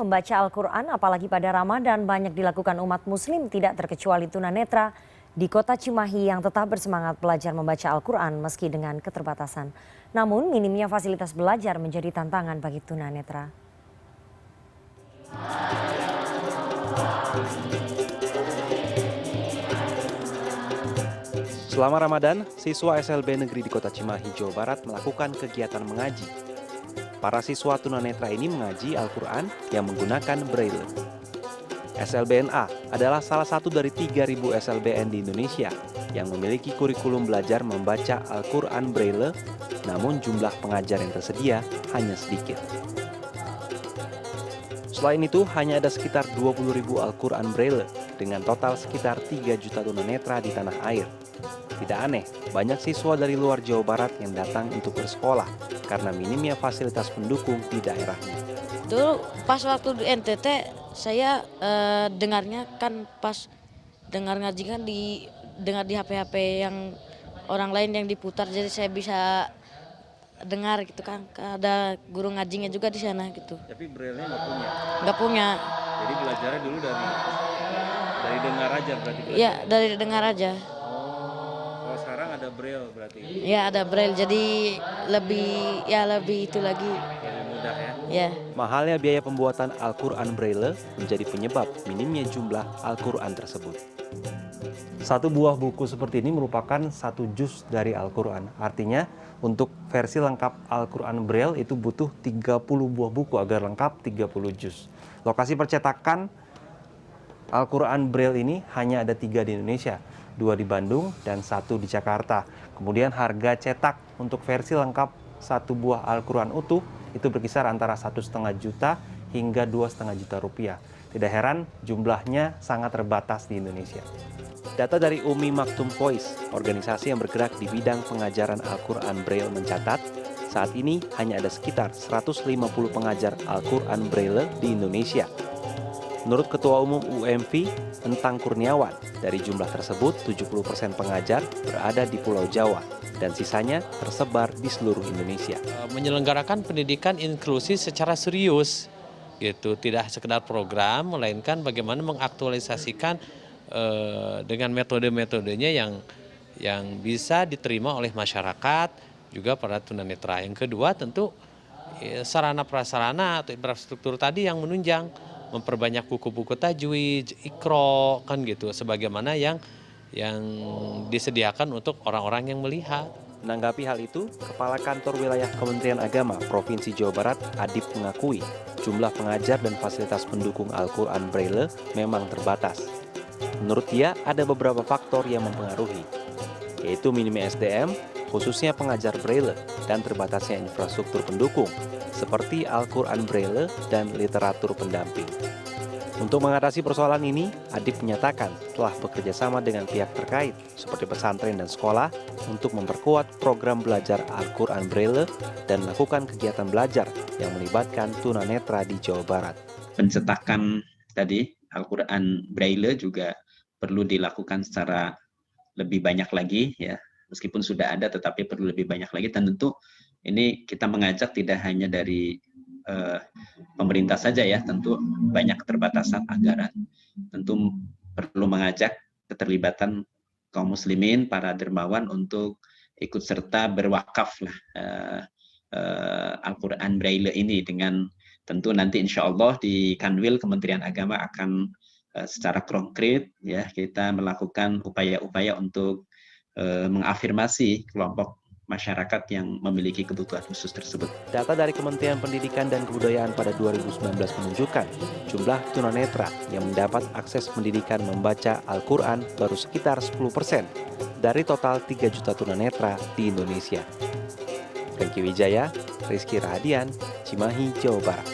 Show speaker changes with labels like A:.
A: Membaca Al-Quran apalagi pada Ramadan banyak dilakukan umat muslim tidak terkecuali tunanetra di kota Cimahi yang tetap bersemangat belajar membaca Al-Quran meski dengan keterbatasan. Namun minimnya fasilitas belajar menjadi tantangan bagi tunanetra.
B: Selama Ramadan, siswa SLB Negeri di Kota Cimahi, Jawa Barat melakukan kegiatan mengaji. Para siswa tunanetra ini mengaji Al-Quran yang menggunakan Braille. SLBNA adalah salah satu dari 3.000 SLBN di Indonesia yang memiliki kurikulum belajar membaca Al-Quran Braille, namun jumlah pengajar yang tersedia hanya sedikit. Selain itu, hanya ada sekitar 20.000 Al-Quran Braille dengan total sekitar 3 juta tunanetra di tanah air. Tidak aneh, banyak siswa dari luar Jawa Barat yang datang untuk bersekolah karena minimnya fasilitas pendukung di daerahnya.
C: Dulu pas waktu di NTT saya dengarnya kan pas dengar ngaji kan dengar di HP-HP yang orang lain yang diputar, jadi saya bisa dengar gitu kan. Ada guru ngajinya juga di sana gitu.
B: Tapi Braille-nya nggak punya?
C: Nggak punya.
B: Jadi belajarnya dulu dari dengar aja berarti?
C: Iya, dari dengar aja.
B: Kalau sekarang ada Braille berarti?
C: Ya ada Braille, jadi lebih itu lagi.
B: Lebih mudah ya?
C: Ya.
B: Mahalnya biaya pembuatan Al-Quran Braille menjadi penyebab minimnya jumlah Al-Quran tersebut. Satu buah buku seperti ini merupakan satu juz dari Al-Quran. Artinya untuk versi lengkap Al-Quran Braille itu butuh 30 buah buku agar lengkap 30 juz. Lokasi percetakan Al-Quran Braille ini hanya ada 3 di Indonesia, 2 di Bandung dan 1 di Jakarta. Kemudian harga cetak untuk versi lengkap satu buah Al-Quran utuh itu berkisar antara 1,5 juta hingga 2,5 juta rupiah. Tidak heran jumlahnya sangat terbatas di Indonesia. Data dari Umi Maktum Voice, organisasi yang bergerak di bidang pengajaran Al-Quran Braille mencatat, saat ini hanya ada sekitar 150 pengajar Al-Quran Braille di Indonesia. Menurut Ketua Umum UMV, Entang Kurniawan, dari jumlah tersebut 70% pengajar berada di Pulau Jawa dan sisanya tersebar di seluruh Indonesia.
D: Menyelenggarakan pendidikan inklusi secara serius, gitu, tidak sekedar program, melainkan bagaimana mengaktualisasikan dengan metode-metodenya yang bisa diterima oleh masyarakat, juga para tunanetra. Yang kedua tentu sarana prasarana atau infrastruktur tadi yang menunjang, memperbanyak buku-buku tajwid, Iqra, kan gitu, sebagaimana yang disediakan untuk orang-orang yang melihat.
B: Menanggapi hal itu, Kepala Kantor Wilayah Kementerian Agama Provinsi Jawa Barat, Adip, mengakui jumlah pengajar dan fasilitas pendukung Al-Quran Braille memang terbatas. Menurut dia, ada beberapa faktor yang mempengaruhi, yaitu minimnya SDM, khususnya pengajar Braille, dan terbatasnya infrastruktur pendukung, seperti Al-Quran Braille dan literatur pendamping. Untuk mengatasi persoalan ini, Adip menyatakan telah bekerja sama dengan pihak terkait, seperti pesantren dan sekolah, untuk memperkuat program belajar Al-Quran Braille dan melakukan kegiatan belajar yang melibatkan tunanetra di Jawa Barat.
E: Pencetakan tadi Al-Quran Braille juga perlu dilakukan secara lebih banyak lagi, ya. Meskipun sudah ada, tetapi perlu lebih banyak lagi. Dan tentu ini kita mengajak tidak hanya dari pemerintah saja, ya. Tentu banyak keterbatasan anggaran. Tentu perlu mengajak keterlibatan kaum muslimin, para dermawan untuk ikut serta berwakaf lah Al-Quran Braille ini, dengan tentu nanti insya Allah di Kanwil Kementerian Agama akan secara konkret, ya, kita melakukan upaya-upaya untuk mengafirmasi kelompok masyarakat yang memiliki kebutuhan khusus tersebut.
B: Data dari Kementerian Pendidikan dan Kebudayaan pada 2019 menunjukkan jumlah tunanetra yang mendapat akses pendidikan membaca Al-Quran baru sekitar 10% dari total 3 juta tunanetra di Indonesia. Franky Wijaya, Rizky Rahadian, Cimahi, Jawa Barat.